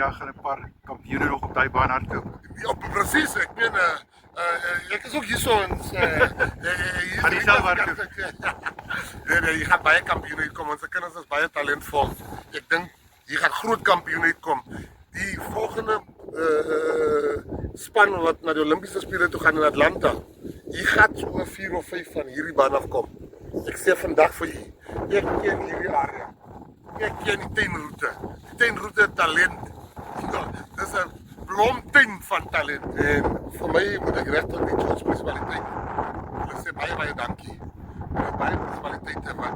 Ja, gaan 'n paar kampioene nog op daai baan hardloop. Ja, presies. Ek meen ek is ook hierso en Gaan jy self hardloop? Nee, jy gaan baie kampioene uitkom. Ons kinders is baie talentvol. Ek dink hier gaan groot kampioene uitkom. Die volgende span wat na die Olimpiese spele toe gaan in Atlanta, hier gaan so 4 of 5 van hierdie baan afkom. Ek sê vandag vir u, ek ken hierdie area. Ek ken die tuinroete. Die tuinroete talent. Ja, dis 'n blomtuin van talent. En vir my moet ek regtig die George munisipaliteit. Hulle sê baie dankie. Hulle baie munisipaliteite wat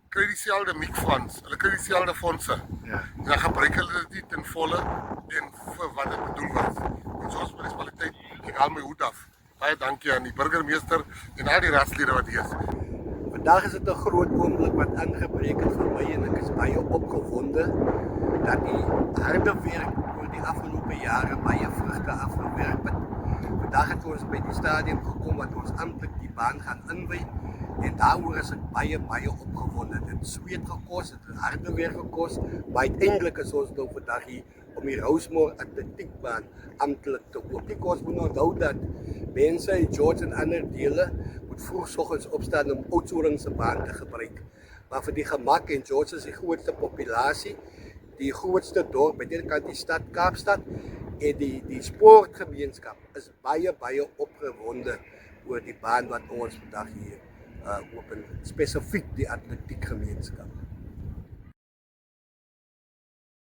kry dieselfde mikfunds. Hulle kry dieselfde fondse. Ja. En dan gebruik hulle dit ten volle en vir wat dit bedoel was. Die George munisipaliteit, ek haal my hoed af. Baie dankie aan die burgemeester en al die raadslede wat hier is. Vandag is dit 'n groot oomblik wat aangebreek het vir my en ek is baie opgewonde dat die harde werk oor die afgelope jare baie vrugte afgewerp het. Vandag het ons by die stadium gekom wat ons amptelik die baan gaan inwy en daaroor is ek baie opgewonde. Dit het sweet gekos, dit het harde werk gekos, maar uiteindelik is ons nou vandag hier om die Rosemore atletiekbaan amptelik te open. Ons moet onthou dat mense in George en ander dele moet vroegoggends opstaan om Oudtshoorn se baan te gebruik. Maar vir die gemak en George is die grootste populasie, die grootste dorp by die kant die stad Kaapstad en die sportgemeenskap is baie opgewonde oor die baan wat ons vandag hier open, spesifiek die atletiekgemeenskap.